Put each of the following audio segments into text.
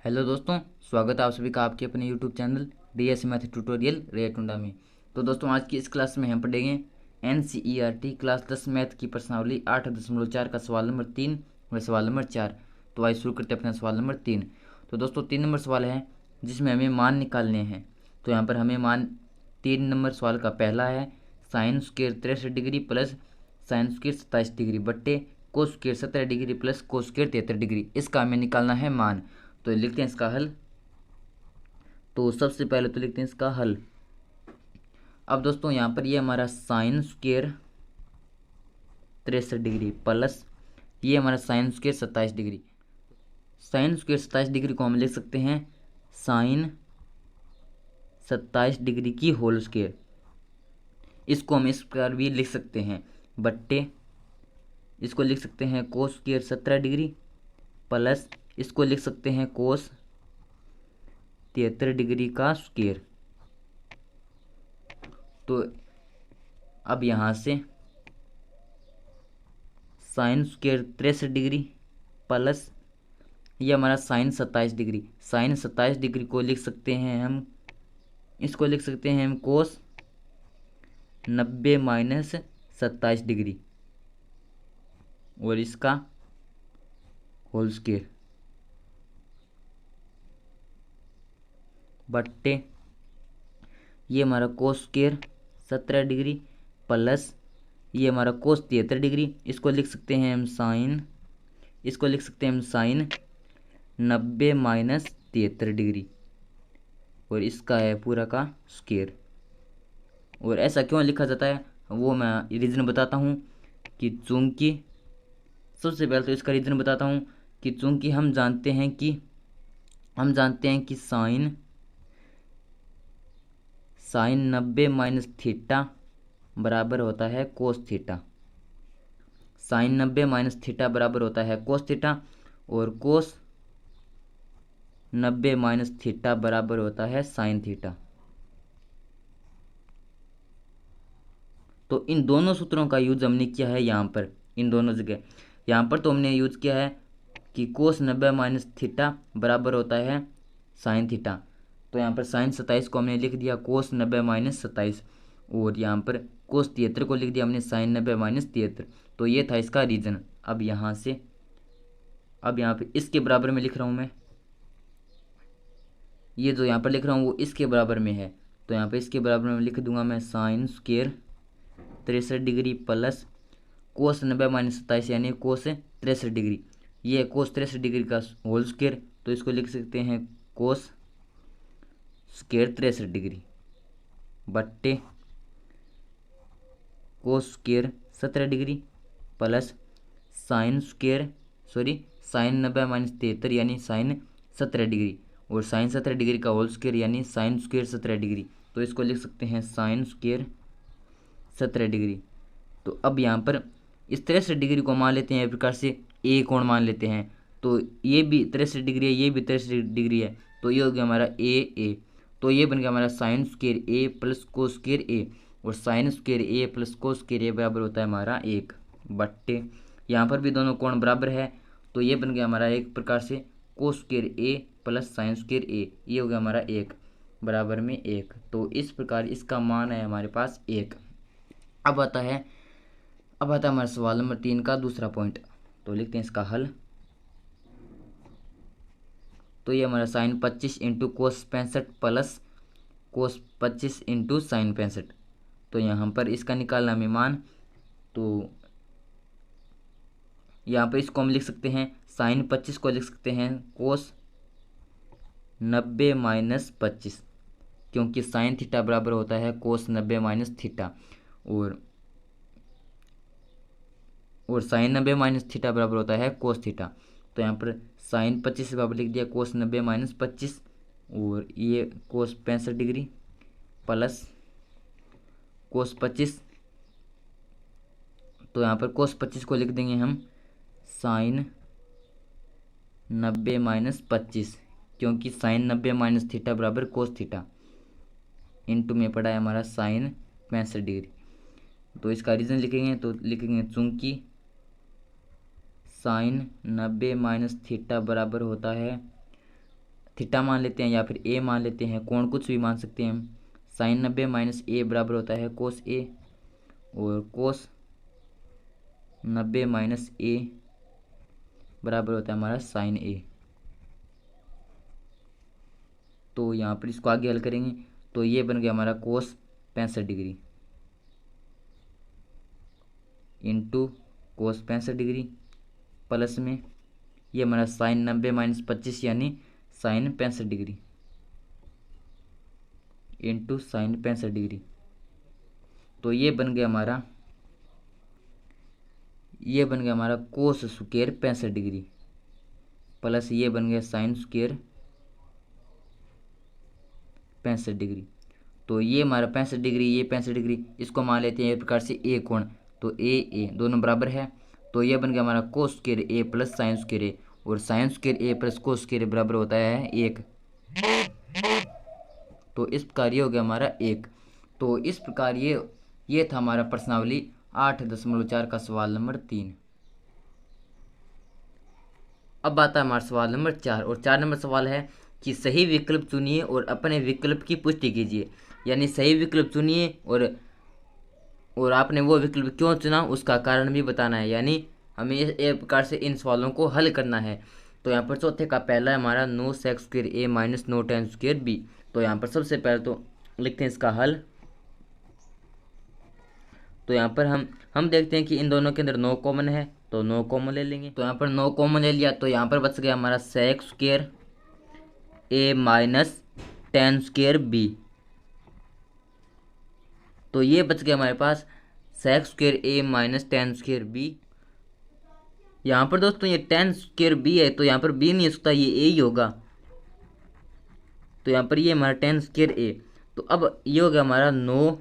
Hello दोस्तों, स्वागत है आप सभी का आपके अपने YouTube channel DS math tutorial रेटुंडा में। तो दोस्तों, आज की इस क्लास में हम पढ़ेंगे एनसीईआरटी क्लास 10 मैथ की प्रश्नावली 8.4 का सवाल नंबर 3 व सवाल नंबर 4। तो आइए शुरू करते हैं अपना सवाल नंबर 3। तो दोस्तों, 3 नंबर सवाल है जिसमें हमें मान निकालने हैं। तो यहाँ पर हमें मान 3 नंबर सवाल का पहला है sine square 63 degree plus sine square 27 degree बट्टे cos square 17 degree plus cos square 73 degree. इसका हमें निकालना है मान। तो लिखते हैं इसका हल। तो सबसे पहले तो लिखते हैं इसका हल। अब दोस्तों, यहाँ पर ये हमारा साइन स्क्वेयर 63 डिग्री प्लस ये हमारा sign square 27 degree. Sign square 27 degree को हम लिख सकते हैं साइन 27 डिग्री की होल स्क्वेयर। इसको हम इस प्रकार भी लिख सकते हैं बट्टे इसको लिख सकते हैं कोस स्क्वेयर 17 डिग्री प्लस इसको लिख सकते हैं कोस 73 डिग्री का स्क्वेयर। तो अब यहाँ से साइन स्क्वेयर 63 डिग्री प्लस ये हमारा साइन 27 डिग्री। साइन 27 डिग्री को लिख सकते हैं हम, इसको लिख सकते हैं हम कोस 90 माइनस 27 डिग्री और इसका होल स्क्वेयर बट्टे ये हमारा कोस स्क्वेयर 17 डिग्री प्लस ये हमारा कोस 73 डिग्री। इसको लिख सकते हैं हम साइन 90 माइनस 73 डिग्री और इसका है पूरा का स्क्वेयर। और ऐसा क्यों लिखा जाता है वो मैं रीज़न बताता हूँ कि चूँकि सबसे पहले तो इसका रीज़न बताता हूँ कि चूँकि हम जानते हैं कि साइन 90 माइनस थीटा बराबर होता है cos theta. Sine 90 minus theta बराबर होता है कोस थीटा और कोस 90 माइनस थीटा बराबर होता है साइन थीटा। तो इन दोनों सूत्रों का यूज हमने किया है यहाँ पर, इन दोनों जगह। यहाँ पर तो हमने यूज किया है कि कोस 90 माइनस थीटा बराबर होता है साइन थीटा। तो यहाँ पर साइन 27 को हमने लिख दिया कोस 90 माइनस 27 और यहाँ पर कोस 73 को लिख दिया हमने साइन 90 माइनस 73। तो ये था इसका रीज़न। अब यहाँ पे इसके बराबर में लिख रहा हूँ मैं, ये जो यहाँ पर लिख रहा हूँ वो इसके बराबर में है। तो यहाँ पे इसके बराबर में लिख दूंगा मैं साइन स्क्वेयर 63 डिग्री प्लस कोस 90 माइनस 27 यानी कोस 63 डिग्री। ये कोस 63 डिग्री का होल स्क्वेयर, तो इसको लिख सकते हैं कोस स्क्वेयर 63 डिग्री बट्टे cos square 17 degree plus sign 90 minus 73 यानी साइन 17 डिग्री और साइन 17 डिग्री का होल स्क्वेयर यानी साइन स्क्वेयर 17 डिग्री। तो इसको लिख सकते हैं साइन स्क्वेयर 17 डिग्री। तो अब यहाँ पर इस 63 डिग्री को मान लेते हैं एक प्रकार से ए कोण मान लेते हैं। तो ये भी 63 डिग्री है, ये भी 63 डिग्री है, तो ये हो गया हमारा ए। तो ये बन गया हमारा साइन स्क्वेयर ए प्लस कोस स्क्वेयर ए और साइन स्क्वेयर ए प्लस कोस स्क्वेयर ए बराबर होता है हमारा 1 बट्टे यहाँ पर भी दोनों कोण बराबर है। तो ये बन गया हमारा एक प्रकार से कोस स्क्वेयर ए प्लस साइन स्क्वेयर ए, ये हो गया हमारा 1 बराबर में 1। तो इस प्रकार इसका मान है हमारे पास 1। अब आता है हमारा सवाल नंबर 3 का दूसरा पॉइंट। तो लिखते हैं इसका हल। तो ये हमारा sine 25 into cos 65 plus cos 25 into sine 65। तो यहाँ पर इसका निकालना हमें मान। तो यहाँ पर इसको हम लिख सकते हैं साइन 25 को लिख सकते हैं कोस 90 माइनस 25, क्योंकि साइन थीटा बराबर होता है कोस 90 माइनस थीटा और साइन 90 माइनस थीटा बराबर होता है कोस थीटा। तो यहाँ पर साइन 25 बराबर लिख दिया कोस 90 माइनस 25 और ये कोस 65 डिग्री प्लस कोस 25। तो यहाँ पर कोस 25 को लिख देंगे हम साइन 90 माइनस 25, क्योंकि साइन 90 माइनस थीटा बराबर कोस थीटा इंटू में पड़ा है हमारा साइन 65 डिग्री। तो इसका रीज़न लिखेंगे तो लिखेंगे चूँकि साइन 90 माइनस थीटा बराबर होता है थीटा मान लेते हैं या फिर ए मान लेते हैं, कोण कुछ भी मान सकते हैं हम। साइन 90 माइनस ए बराबर होता है कोस ए, और कोस 90 माइनस ए बराबर होता है हमारा साइन ए। तो यहाँ पर इसको आगे हल करेंगे तो ये बन गया हमारा cos 65 degree into cos 65 degree, plus में ये हमारा साइन 90 माइनस 25 यानी sine 65 degree into sine 65 degree. तो ये बन गया हमारा कोस स्क्वायर 65 डिग्री, प्लस ये बन गया साइन स्क्वायर 65 डिग्री। तो ये हमारा 65 डिग्री, ये 65 डिग्री, इसको मान लेते हैं एक प्रकार से ए कोण। तो ए दोनों बराबर है, तो ये बन गया हमारा कोस स्क्वायर ए प्लस साइन स्क्वायर ए, और साइन स्क्वायर ए प्लस कोस स्क्वायर ए बराबर होता है 1। तो इस प्रकार ये हो गया हमारा 1। तो इस प्रकार ये था हमारा प्रश्नावली 8.4 का सवाल नंबर 3। अब आता है हमारा सवाल नंबर 4, और 4 नंबर सवाल है कि सही विकल्प चुनिए और अपने विकल्प की पुष्टि कीजिए। यानी सही विकल्प चुनिए और आपने वो विकल्प क्यों चुना उसका कारण भी बताना है। यानी हमें एक प्रकार से इन सवालों को हल करना है। तो यहाँ पर चौथे का पहला है हमारा 9 सेक स्क्वायर ए माइनस 9 tan स्क्वायर बी। तो यहाँ पर सबसे पहले तो लिखते हैं इसका हल। तो यहाँ पर हम देखते हैं कि इन दोनों के अंदर 9 कॉमन है, तो 9 कॉमन ले लेंगे। तो यहाँ पर 9 कॉमन ले लिया, तो यहाँ पर बच गया हमारा सेक स्क्वायर ए माइनस tan स्क्वायर बी। तो ये बच गया हमारे पास सेक स्क्वायर ए माइनस tan स्क्वायर बी। यहाँ पर दोस्तों ये tan स्क्वायर बी है, तो यहाँ पर बी नहीं हो सकता, ये ए ही होगा। तो यहाँ पर ये हमारा tan स्क्वायर ए। तो अब ये हो गया हमारा 9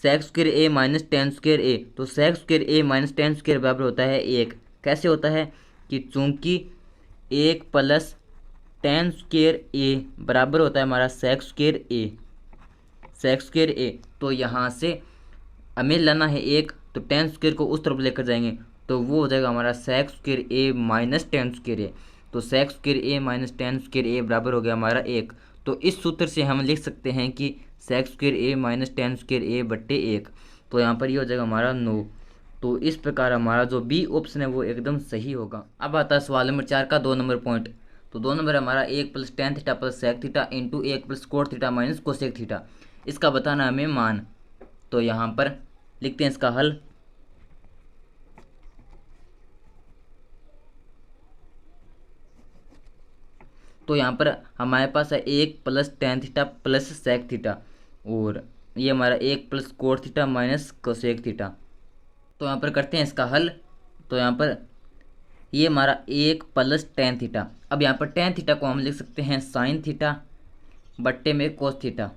सेक स्क्वायर ए माइनस tan स्क्वायर ए। तो सेक स्क्वायर ए माइनस tan स्क्वायर बराबर होता है 1। कैसे होता है कि चूंकि 1 प्लस tan स्क्वायर ए बराबर होता है हमारा सेक स्क्वायर ए, सेक स्क्वायर ए। तो यहाँ से हमें लाना है 1, तो tan स्क्वायर को उस तरफ लेकर जाएंगे, तो वो हो जाएगा हमारा सेक स्क्वायर ए माइनस tan स्क्वायर ए। तो सेक स्क्वायर ए माइनस tan स्क्वायर ए बराबर हो गया हमारा 1। तो इस सूत्र से हम लिख सकते हैं कि सेक स्क्वायर ए माइनस tan स्क्वायर ए बट्टे 1। तो यहाँ पर ये हो जाएगा हमारा 9। तो इस प्रकार हमारा जो बी ऑप्शन है वो एकदम सही होगा। अब आता है सवाल नंबर 4 का 2 नंबर पॉइंट। तो 2 नंबर हमारा 1 plus tan theta plus sec theta into 1 plus cot theta minus cosec theta, इसका बताना हमें मान। तो यहाँ पर लिखते हैं इसका हल। तो यहाँ पर हमारे पास है 1 plus tan theta plus sec theta, और ये हमारा 1 plus cot theta minus cosec theta. तो यहाँ पर करते हैं इसका हल। तो यहाँ पर ये हमारा 1 प्लस tan थीटा। अब यहाँ पर tan थीटा को हम लिख सकते हैं साइन थीटा बट्टे में cos theta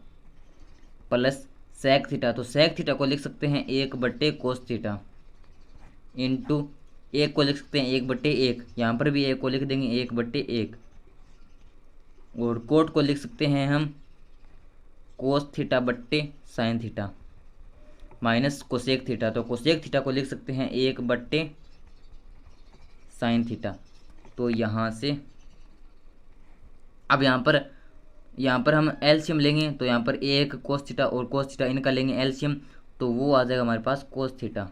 plus sec theta. तो सेक थीटा को लिख सकते हैं 1 बट्टे कोस थीटा इंटू 1 को लिख सकते हैं 1 बट्टे 1, यहाँ पर भी 1 को लिख देंगे 1 बट्टे 1, और कोट को लिख सकते हैं हम कोस थीटा बट्टे sine theta minus cosec theta. तो कोसेक थीटा को लिख सकते हैं 1 बट्टे साइन थीटा। तो यहाँ से अब यहाँ पर हम एलसीएम लेंगे। तो यहाँ पर 1 कोस थीटा और कोस थीटा इनका लेंगे एलसीएम, तो वो आ जाएगा हमारे पास कोस थीटा।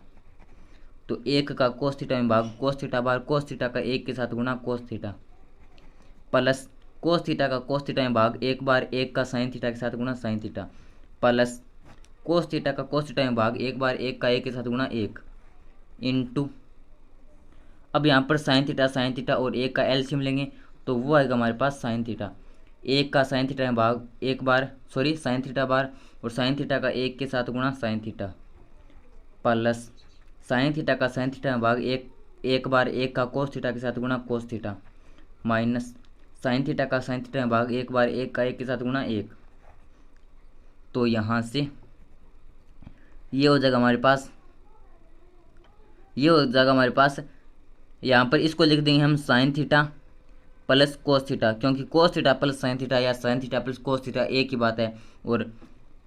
तो 1 का कोस थीटा में भाग कोस थीटा बार कोस थीटा का 1 के साथ गुणा कोस थीटा, प्लस कोस थीटा का कोस थीटा में भाग 1 बार 1 का साइन थीटा के साथ गुणा sign theta, plus cos theta का कोस थीटा में भाग 1 बार 1 का 1 के साथ गुणा 1 इंटू, अब यहाँ पर साइन थीटा और 1 का एलसीएम लेंगे, तो वो आएगा हमारे पास साइन थीटा। 1 का साइन थीटा में भाग साइन थीटा बार और साइन थीटा का 1 के साथ गुणा sign theta, plus sine theta का साइन थीटा में भाग 1 बार 1 का कोस थीटा के साथ गुणा cos theta, minus sine theta का साइन थीटा में भाग 1 बार 1 का 1 के साथ गुणा 1। तो यहाँ से ये हो जाएगा हमारे पास, यहाँ पर इसको लिख देंगे हम sine theta plus cos theta, क्योंकि cos theta plus sine theta या sine theta plus cos theta एक ही बात है, और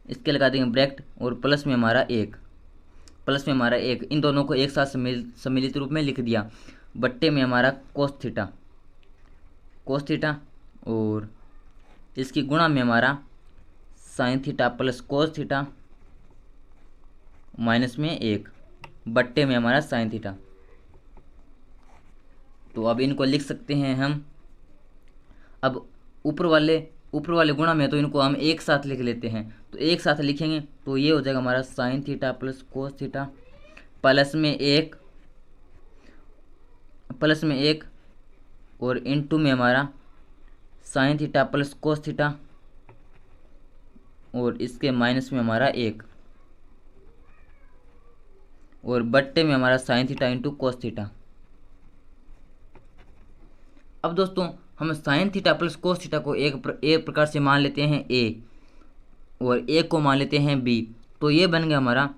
इसके लगा देंगे ब्रैकेट और प्लस में हमारा 1, इन दोनों को एक साथ सम्मिलित रूप में लिख दिया, बट्टे में हमारा कोस थीटा कोस थीटा, और इसकी गुणा में हमारा sine theta plus cos theta minus में 1 बट्टे में हमारा साइन थीटा। तो अब इनको लिख सकते हैं हम। अब ऊपर वाले गुणा में तो इनको हम एक साथ लिख लेते हैं, तो एक साथ लिखेंगे तो ये हो जाएगा हमारा sine theta plus cos theta plus में एक और इनटू में हमारा sine theta plus cos theta और इसके माइनस में हमारा 1 और बट्टे में हमारा sine theta into cos theta. अब दोस्तों हम sine theta plus cos theta को एक प्रकार से मान लेते हैं ए और ए को मान लेते हैं बी, तो ये बन गया हमारा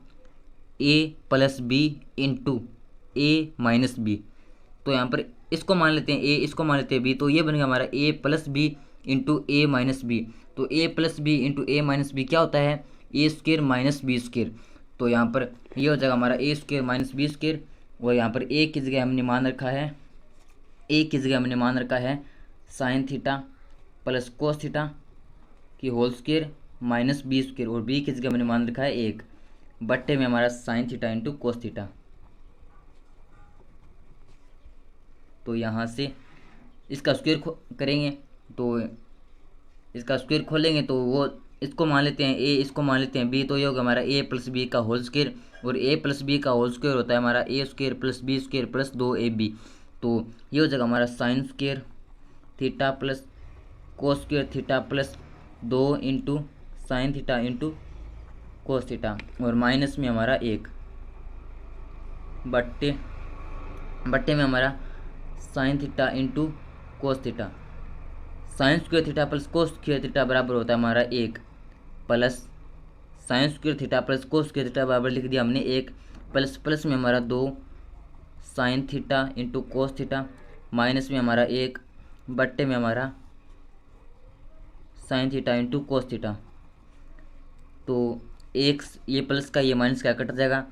A plus b into a minus B. तो यहाँ पर इसको मान लेते हैं ए, इसको मान लेते हैं बी, तो ये बन गया हमारा A plus b into a minus B. तो ए plus b into a minus b क्या होता है, a square minus B square. तो यहाँ पर ये हो जाएगा हमारा ए स्क्र माइनस बी स्क्र, और यहाँ पर ए की जगह हमने मान रखा है sine theta plus cos theta की whole square minus B square, और बी की जगह मैंने मान रखा है 1 बट्टे में हमारा sine theta into cos theta. तो यहाँ से इसका स्क्वायर करेंगे, तो इसका स्क्वायर खोलेंगे तो वो इसको मान लेते हैं ए, इसको मान लेते हैं बी, तो ये होगा हमारा ए प्लस बी का होल स्क्वायर, और ए प्लस बी का होल स्क्वायर होता है हमारा A square plus B square plus 2ab। तो ये हो जाएगा हमारा sine square theta plus cos square theta plus 2 into sine theta into cos theta, और माइनस में हमारा 1 बट्टे में हमारा sine theta into cos theta. Sine square theta plus cos square theta बराबर होता है हमारा 1 plus sign square theta plus cos square theta बराबर लिख दिया हमने 1 प्लस में हमारा 2 sign theta into cos theta minus में हमारा 1 बट्टे में हमारा sine theta into cos theta. तो एक ये प्लस का ये माइनस का कट जाएगा।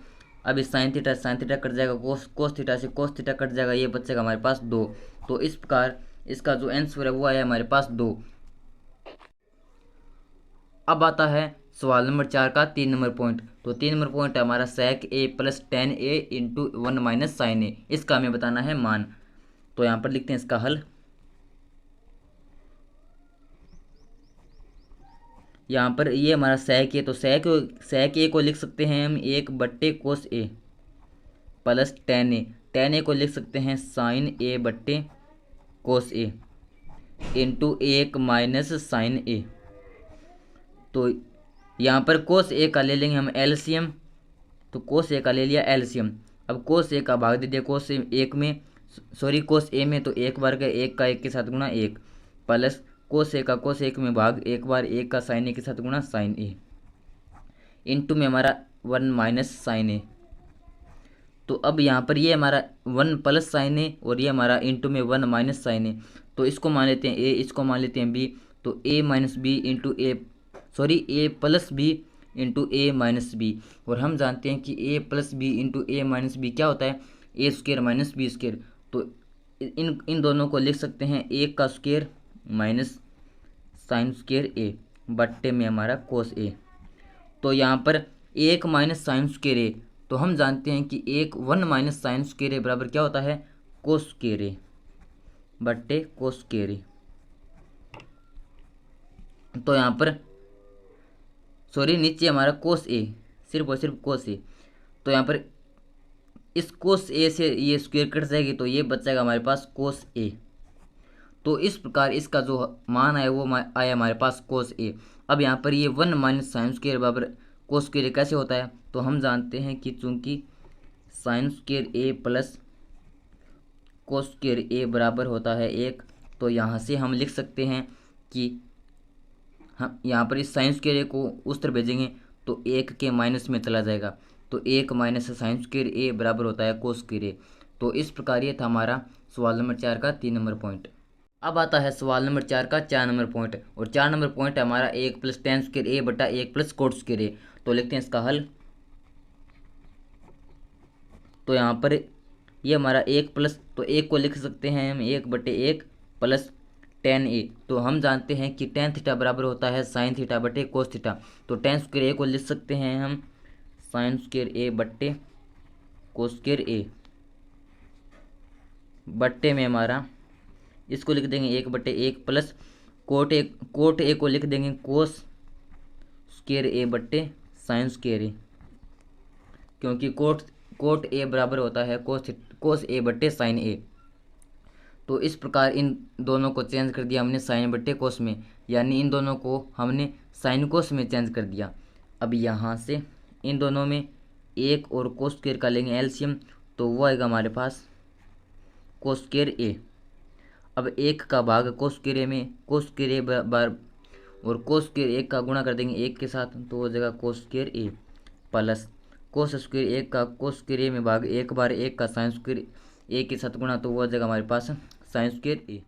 अब इस साइन थीटा कट जाएगा, कोस थीटा से कोस थीटा कट जाएगा, ये बचेगा हमारे पास 2। तो इस प्रकार इसका जो आंसर है वो आया हमारे पास 2। अब आता है सवाल नंबर 4 का 3 नंबर पॉइंट। तो 3 नंबर पॉइंट है हमारा sec a plus 10a into 1 minus sine A, इसका हमें बताना है मान। तो यहाँ पर लिखते हैं इसका हल। यहाँ पर ये हमारा sec a, तो sec a को लिख सकते हैं हम 1 बट्टे कोस a प्लस 10a को लिख सकते हैं साइन a बट्टे cos a into 1 minus sine a। तो यहाँ पर कोस a का ले लेंगे हम एलसीएम, तो कोस a का ले लिया एलसीएम। अब कोस a का भाग दे दिया कोस a में, तो 1 बार का 1 का 1 के साथ गुणा 1 प्लस कोस a का कोस 1 में भाग 1 बार 1 का साइन a के साथ गुणा साइन a इंटू में हमारा 1 माइनस साइन a। तो अब यहाँ पर ये हमारा 1 प्लस साइन a और ये हमारा इंटू में 1 माइनस साइन a। तो इसको मान लेते हैं a, इसको मान लेते हैं b, तो a minus b into a plus b into a minus b. और हम जानते हैं कि a plus b into a minus b क्या होता है, a square minus B square. तो इन दोनों को लिख सकते हैं 1 का square minus sine square a बट्टे में हमारा कोस a। तो यहाँ पर 1 माइनस साइन स्क्र a, तो हम जानते हैं कि 1 माइनस साइन स्क्र a बराबर क्या होता है, कोस स्क्र a बट्टे कोस स्क्र a। तो यहाँ पर नीचे हमारा कोस a, सिर्फ और सिर्फ कोस a। तो यहाँ पर इस कोस a से ये स्क्वायर कट जाएगी, तो ये बच जाएगा हमारे पास कोस a। तो इस प्रकार इसका जो मान आया वो आया हमारे पास कोस a। अब यहाँ पर ये 1 माइनस साइन स्क्वायर बराबर कोस स्क्वायर कैसे होता है, तो हम जानते हैं कि चूंकि sine square a plus cos square a बराबर होता है 1, तो यहाँ से हम लिख सकते हैं कि हम यहाँ पर इस साइन स्क्वायर a को उस तरफ भेजेंगे तो 1 के माइनस में चला जाएगा, तो 1 माइनस साइन स्क्वायर a बराबर होता है कोस स्क्वायर a। तो इस प्रकार ये था हमारा सवाल नंबर 4 का 3 नंबर पॉइंट। अब आता है सवाल नंबर 4 का 4 नंबर पॉइंट, और 4 नंबर पॉइंट है हमारा 1 प्लस टेन स्क्वायर a बटा 1 प्लस कोट स्क्वायर a। तो लिखते हैं इसका हल। तो यहाँ पर ये हमारा 1 प्लस, तो 1 को लिख सकते हैं हम 1 बटे 1 प्लस टेन ए। तो हम जानते हैं कि टेन थीटा बराबर होता है साइन थीटा बटे कोस थीटा। तो टेन स्क्वायर ए को लिख सकते हैं हम साइन स्क्वायर ए बट्टे कोस स्क्वायर ए बट्टे में हमारा इसको लिख देंगे 1/1 प्लस कोट ए को लिख देंगे कोस स्क्वायर ए बट्टे साइन स्क्वायर ए, क्योंकि कोट ए बराबर होता है कोस ए बट्टे साइन ए। तो इस प्रकार इन दोनों को चेंज कर दिया हमने साइन बट्टे कोस में, यानी इन दोनों को हमने साइन कोस में चेंज कर दिया। अब यहाँ से इन दोनों में एक और कोस स्क्वायर का लेंगे एलसीएम, तो वो आएगा हमारे पास कोस स्क्वायर ए। अब एक का भाग कोस स्क्वायर ए में कोस स्क्वायर ए बार और कोस स्क्वायर एक का गुणा कर देंगे एक के साथ, तो हो जाएगा कोस स्क्वायर ए प्लस कोस स्क्वायर एक का कोस स्क्वायर ए में भाग एक बार एक का साइन स्क्वायर ए के साथ गुणा, तो वो हो जाएगा हमारे पास साइन स्क्वायर ए।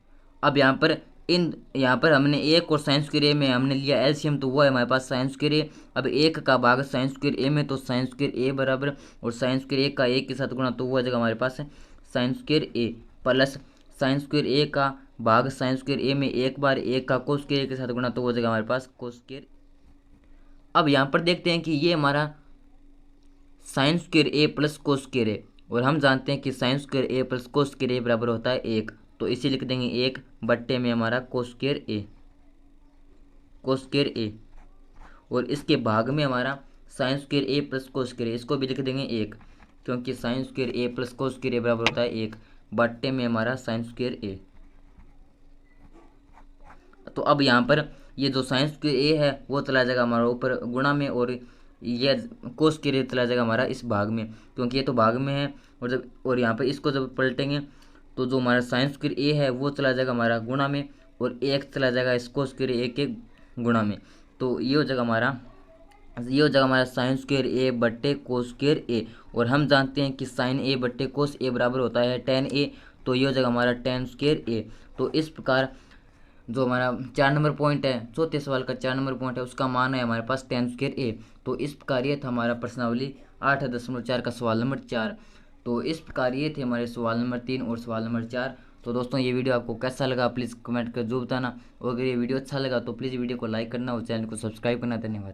अब यहाँ पर हमने एक और साइन स्क्वायर ए में हमने लिया एलसीएम, तो वो है हमारे पास साइन स्क्वायर ए। अब एक का भाग साइन स्क्वायर ए में, तो साइन स्क्वायर ए बराबर और साइन स्क्वायर ए का एक के साथ गुणा, तो वो हो जाएगा हमारे पास साइन स्क्वायर ए प्लस साइन स्क्वायर ए का भाग साइन स्क्वायर ए में एक बार एक का कोस स्क्वायर ए के साथ गुणा, तो हो जाएगा हमारे पास कोस स्क्वायर। अब यहाँ पर देखते हैं कि ये हमारा साइन स्क्वायर ए प्लस कोस स्क्वायर ए, और हम जानते हैं कि साइन स्क्वायर ए प्लस कोस स्क्वायर ए बराबर होता है 1, तो इसे लिख देंगे 1 बट्टे में हमारा कोस स्क्वायर ए, और इसके भाग में हमारा साइन स्क्वायर ए प्लस कोस स्क्वायर ए, इसको भी लिख देंगे 1, क्योंकि साइन स्क्वायर ए प्लस कोस स्क्वायर ए बराबर होता है 1 बट्टे में हमारा साइन स्क्वायर ए। तो अब यहाँ पर ये जो साइन स्क्वायर ए है वो चला जाएगा हमारा ऊपर गुणा में, और ये कोस स्क्वायर ए चला जाएगा हमारा इस भाग में, क्योंकि ये तो भाग में है। और यहाँ पर इसको जब पलटेंगे तो जो हमारा साइन स्क्वायर ए है वो चला जाएगा हमारा गुणा में, और एक चला जाएगा इस कोस स्क्वायर ए के गुणा में। तो ये हो जाएगा हमारा साइन स्क्वायर ए बट्टे कोस स्क्वायर ए, और हम जानते हैं कि साइन ए बट्टे कोस ए बराबर होता है टेन ए, तो ये हो जाएगा हमारा टेन स्क्वायर ए। तो इस प्रकार जो हमारा 4 नंबर पॉइंट है, चौथे सवाल का 4 नंबर पॉइंट है, उसका मान है हमारे पास टेन स्क्वायर ए। तो इस प्रकार ये था हमारा प्रश्नावली 8.4 का सवाल नंबर 4। तो इस प्रकार ये थे हमारे सवाल नंबर 3 और सवाल नंबर 4। तो दोस्तों ये वीडियो आपको कैसा लगा प्लीज़ कमेंट कर जो बताना, और अगर ये वीडियो अच्छा लगा तो प्लीज़ वीडियो को लाइक करना और चैनल को सब्सक्राइब करना। धन्यवाद।